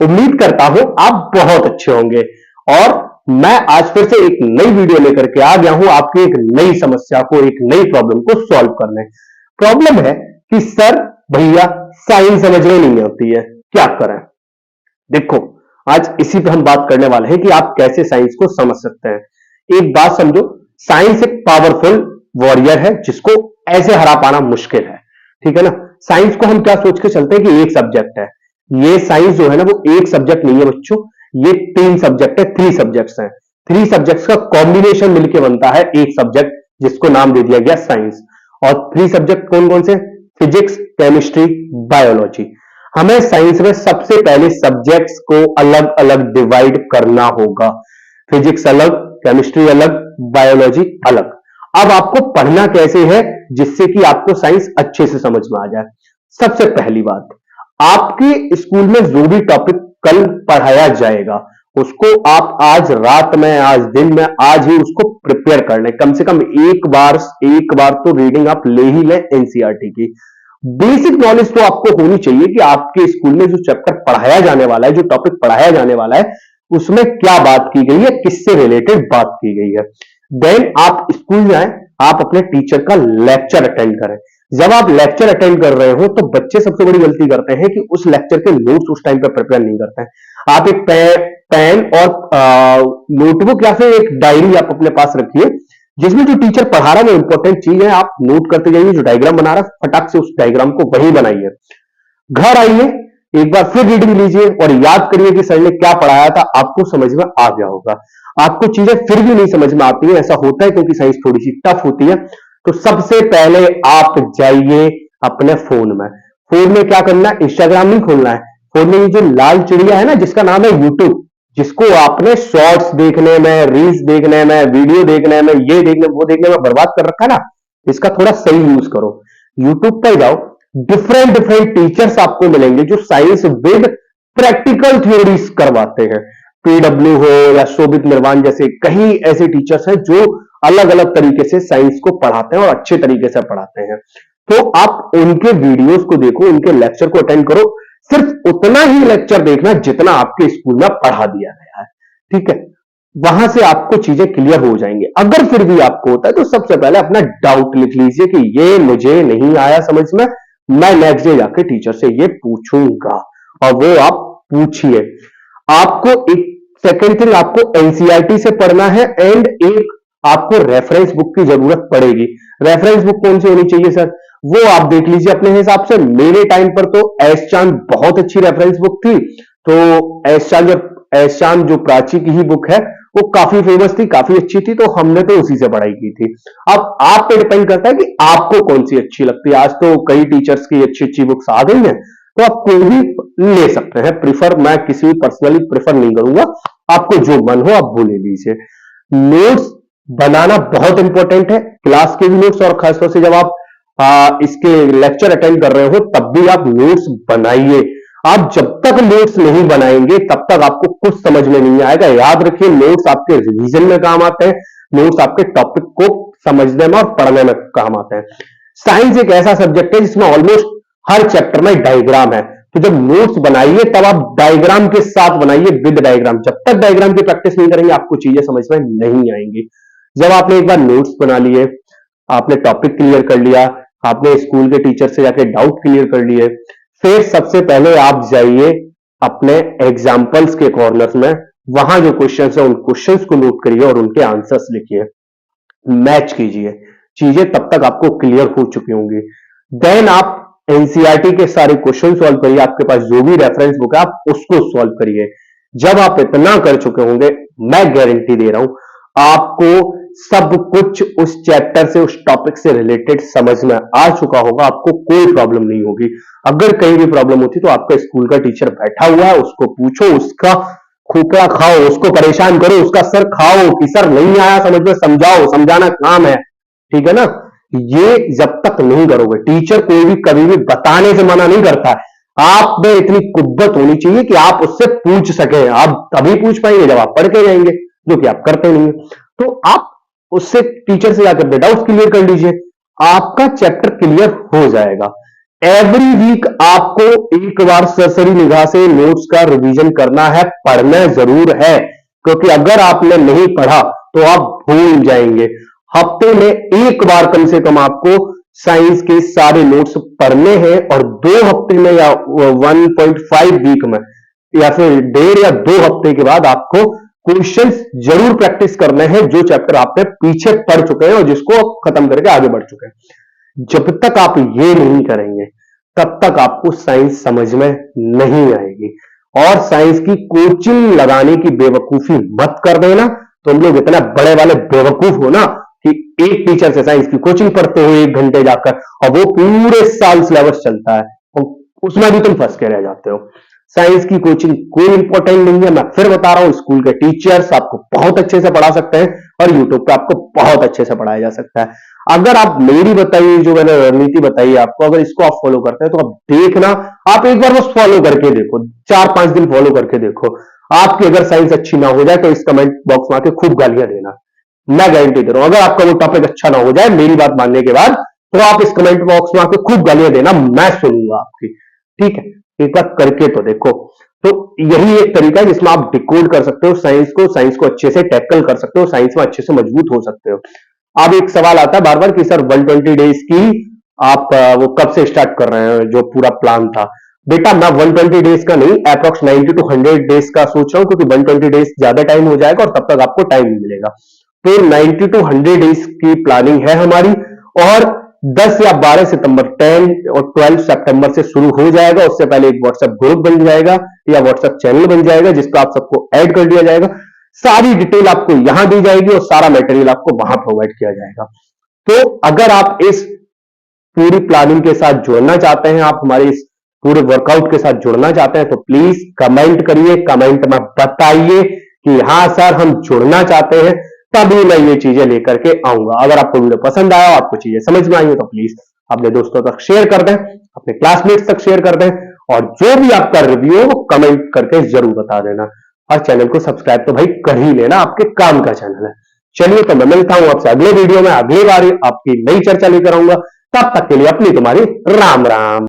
उम्मीद करता हूं आप बहुत अच्छे होंगे। और मैं आज फिर से एक नई वीडियो लेकर के आ गया हूं आपकी एक नई समस्या को, एक नई प्रॉब्लम को सॉल्व करने। प्रॉब्लम है कि सर भैया साइंस समझ में नहीं आती है, क्या करें। देखो, आज इसी पे हम बात करने वाले हैं कि आप कैसे साइंस को समझ सकते हैं। एक बात समझो, साइंस एक पावरफुल वॉरियर है जिसको ऐसे हरा पाना मुश्किल है, ठीक है ना। साइंस को हम क्या सोच के चलते हैं कि एक सब्जेक्ट है। ये साइंस जो है ना, वो एक सब्जेक्ट नहीं है बच्चों, ये तीन सब्जेक्ट है, थ्री सब्जेक्ट्स हैं। थ्री सब्जेक्ट्स का कॉम्बिनेशन मिलकर बनता है एक सब्जेक्ट, जिसको नाम दे दिया गया साइंस। और थ्री सब्जेक्ट कौन कौन से? Physics, chemistry, biology. हमें साइंस में सबसे पहले सब्जेक्ट्स को अलग अलग डिवाइड करना होगा। फिजिक्स अलग, केमिस्ट्री अलग, बायोलॉजी अलग। अब आपको पढ़ना कैसे है जिससे कि आपको साइंस अच्छे से समझ में आ जाए। सबसे पहली बात, आपके स्कूल में जो भी टॉपिक कल पढ़ाया जाएगा उसको आप आज रात में, आज दिन में, आज ही उसको प्रिपेयर कर लें। कम से कम एक बार तो रीडिंग आप ले ही लें एनसीईआरटी की। बेसिक नॉलेज तो आपको होनी चाहिए कि आपके स्कूल में जो चैप्टर पढ़ाया जाने वाला है, जो टॉपिक पढ़ाया जाने वाला है, उसमें क्या बात की गई है, किससे रिलेटेड बात की गई है। देन आप स्कूल जाएं, आप अपने टीचर का लेक्चर अटेंड करें। जब आप लेक्चर अटेंड कर रहे हो तो बच्चे सबसे बड़ी गलती करते हैं कि उस लेक्चर के नोट्स उस टाइम पे प्रिपेयर नहीं करते हैं। आप एक पेन और नोटबुक या फिर एक डायरी आप अपने पास रखिए, जिसमें जो टीचर पढ़ा रहा है वो इंपॉर्टेंट चीज है, आप नोट करते जाइए। जो डायग्राम बना रहा है फटाक से उस डायग्राम को वही बनाइए। घर आइए, एक बार फिर रीडिंग लीजिए और याद करिए कि सर ने क्या पढ़ाया था। आपको समझ में आ गया होगा। आपको चीजें फिर भी नहीं समझ में आती है, ऐसा होता है क्योंकि साइंस थोड़ी सी टफ होती है। तो सबसे पहले आप जाइए अपने फोन में। फोन में क्या करना है? इंस्टाग्राम नहीं खोलना है। फोन में ये जो लाल चिड़िया है ना, जिसका नाम है यूट्यूब, जिसको आपने शॉर्ट्स देखने में, रील्स देखने में, वीडियो देखने में, ये देखने वो देखने में बर्बाद कर रखा है ना, इसका थोड़ा सही यूज करो। यूट्यूब पर जाओ, डिफरेंट डिफरेंट टीचर्स आपको मिलेंगे जो साइंस विद प्रैक्टिकल थ्योरीज करवाते हैं। पीडब्ल्यू हो या शोभित निर्वाण जैसे कई ऐसे टीचर्स हैं जो अलग अलग तरीके से साइंस को पढ़ाते हैं और अच्छे तरीके से पढ़ाते हैं। तो आप उनके वीडियोस को देखो, उनके लेक्चर को अटेंड करो। सिर्फ उतना ही लेक्चर देखना जितना आपके स्कूल में पढ़ा दिया गया है, ठीक है। वहां से आपको चीजें क्लियर हो जाएंगी। अगर फिर भी आपको होता है तो सबसे पहले अपना डाउट लिख लीजिए कि ये मुझे नहीं आया समझ में, मैं नेक्स्ट डे जाके टीचर से ये पूछूंगा। और वो आप पूछिए। आपको एक सेकेंड थिंग, आपको एनसीईआरटी से पढ़ना है एंड एक आपको रेफरेंस बुक की जरूरत पड़ेगी। रेफरेंस बुक कौन सी होनी चाहिए सर? वो आप देख लीजिए अपने हिसाब से। मेरे टाइम पर तो एस चांद बहुत अच्छी रेफरेंस बुक थी। तो एस चांद जो प्राची की ही बुक है, वो काफी फेमस थी, काफी अच्छी थी, तो हमने तो उसी से पढ़ाई की थी। अब आप पे डिपेंड करता है कि आपको कौन सी अच्छी लगती है। आज तो कई टीचर्स की अच्छी अच्छी बुक्स आ गई हैं, तो आप कोई भी ले सकते हैं। प्रिफर मैं किसी भी पर्सनली प्रिफर नहीं करूंगा, आपको जो मन हो आप वो ले लीजिए। नोट्स बनाना बहुत इंपॉर्टेंट है, क्लास के भी नोट्स, और खासतौर से जब आप इसके लेक्चर अटेंड कर रहे हो तब भी आप नोट्स बनाइए। आप जब तक नोट्स नहीं बनाएंगे तब तक आपको कुछ समझ में नहीं आएगा। याद रखिए, नोट्स आपके रिवीजन में काम आते हैं, नोट्स आपके टॉपिक को समझने में और पढ़ने में काम आते हैं। साइंस एक ऐसा सब्जेक्ट है जिसमें ऑलमोस्ट हर चैप्टर में डायग्राम है। तो जब नोट्स बनाइए तब आप डायग्राम के साथ बनाइए, विद डायग्राम। जब तक डायग्राम की प्रैक्टिस नहीं करेंगे आपको चीजें समझ में नहीं आएंगी। जब आपने एक बार नोट्स बना लिए, आपने टॉपिक क्लियर कर लिया, आपने स्कूल के टीचर से जाके डाउट क्लियर कर लिए, फिर सबसे पहले आप जाइए अपने एग्जाम्पल्स के कॉर्नर्स में। वहां जो क्वेश्चंस है उन क्वेश्चंस को नोट करिए और उनके आंसर्स लिखिए, मैच कीजिए। चीजें तब तक आपको क्लियर हो चुकी होंगी। देन आप एनसीईआरटी के सारे क्वेश्चन सॉल्व करिए। आपके पास जो भी रेफरेंस बुक है आप उसको सॉल्व करिए। जब आप इतना कर चुके होंगे, मैं गारंटी दे रहा हूं आपको सब कुछ उस चैप्टर से, उस टॉपिक से रिलेटेड समझ में आ चुका होगा। आपको कोई प्रॉब्लम नहीं होगी। अगर कहीं भी प्रॉब्लम होती तो आपका स्कूल का टीचर बैठा हुआ है, उसको पूछो, उसका खोपड़ा खाओ, उसको परेशान करो, उसका सर खाओ कि सर नहीं आया समझ में, समझाओ, समझाना काम है, ठीक है ना। ये जब तक नहीं करोगे, टीचर कोई भी कभी भी बताने से मना नहीं करता है। आप में इतनी कुव्वत होनी चाहिए कि आप उससे पूछ सके। आप तभी पूछ पाएंगे जब आप पढ़ के जाएंगे, जो कि आप करते नहीं। तो आप उससे, टीचर से जाकर डाउट क्लियर कर लीजिए, आपका चैप्टर क्लियर हो जाएगा। एवरी वीक आपको एक बार सरसरी निगाह से नोट्स का रिवीजन करना है, पढ़ना जरूर है, क्योंकि अगर आपने नहीं पढ़ा तो आप भूल जाएंगे। हफ्ते में एक बार कम से कम आपको साइंस के सारे नोट्स पढ़ने हैं और 2 हफ्ते में या 1.5 वीक में या फिर 1.5 या 2 हफ्ते के बाद आपको क्वेश्चंस जरूर प्रैक्टिस करने हैं जो चैप्टर आपने पीछे पढ़ चुके हैं और जिसको खत्म करके आगे बढ़ चुके हैं। जब तक आप ये नहीं करेंगे तब तक आपको साइंस समझ में नहीं आएगी। और साइंस की कोचिंग लगाने की बेवकूफी मत कर देना। तुम लोग इतना बड़े वाले बेवकूफ हो ना कि एक टीचर से साइंस की कोचिंग पढ़ते हो 1 घंटे जाकर, और वो पूरे साल सिलेबस चलता है और उसमें भी तुम फंस के रह जाते हो। साइंस की कोचिंग कोई इंपॉर्टेंट नहीं है। मैं फिर बता रहा हूं, स्कूल के टीचर्स आपको बहुत अच्छे से पढ़ा सकते हैं और यूट्यूब पे आपको बहुत अच्छे से पढ़ाया जा सकता है। अगर आप मेरी बताई जो मैंने रणनीति बताई आपको, अगर इसको आप फॉलो करते हैं तो आप देखना, आप एक बार बस फॉलो करके देखो, 4-5 दिन फॉलो करके देखो, आपकी अगर साइंस अच्छी ना हो जाए तो इस कमेंट बॉक्स में आके खूब गालियां देना। मैं गारंटी दे रहा हूं, अगर आपका वो टॉपिक अच्छा ना हो जाए मेरी बात मानने के बाद, तो आप इस कमेंट बॉक्स में आके खूब गालियां देना, मैं सुनूंगा आपकी। ठीक है, एक बार करके तो देखो। तो यही एक तरीका है जिसमें आप डिकोड कर सकते हो साइंस को अच्छे से टैकल कर सकते हो, साइंस में अच्छे से मजबूत हो सकते हो। अब एक सवाल आता है बार बार कि सर 120 डेज की आप वो कब से स्टार्ट कर रहे हैं, जो पूरा प्लान था। बेटा मैं 120 डेज का नहीं, अप्रॉक्स 90 to 100 डेज का सोच रहा हूं, क्योंकि 120 डेज ज्यादा टाइम हो जाएगा और तब तक आपको टाइम नहीं मिलेगा। तो 90 to 100 डेज की प्लानिंग है हमारी, और 10 या 12 सितंबर, 10 और 12 सितंबर से शुरू हो जाएगा। उससे पहले एक व्हाट्सएप ग्रुप बन जाएगा या व्हाट्सएप चैनल बन जाएगा जिसका आप सबको ऐड कर दिया जाएगा। सारी डिटेल आपको यहां दी जाएगी और सारा मटेरियल आपको वहां प्रोवाइड किया जाएगा। तो अगर आप इस पूरी प्लानिंग के साथ जुड़ना चाहते हैं, आप हमारे इस पूरे वर्कआउट के साथ जुड़ना चाहते हैं, तो प्लीज कमेंट करिए, कमेंट में बताइए कि हाँ सर हम जुड़ना चाहते हैं, तभी मैं ये चीजें लेकर के आऊंगा। अगर आपको वीडियो पसंद आया, आपको चीजें समझ में आई हो, तो प्लीज अपने दोस्तों तक शेयर कर दें, अपने क्लासमेट्स तक शेयर कर दें, और जो भी आपका रिव्यू हो वो कमेंट करके जरूर बता देना। और चैनल को सब्सक्राइब तो भाई कर ही लेना, आपके काम का चैनल है। चलिए, तो मैं मिलता हूं आपसे अगले वीडियो में, अगली बार आपकी नई चर्चा लेकर आऊंगा। तब तक के लिए अपनी तुम्हारी राम राम।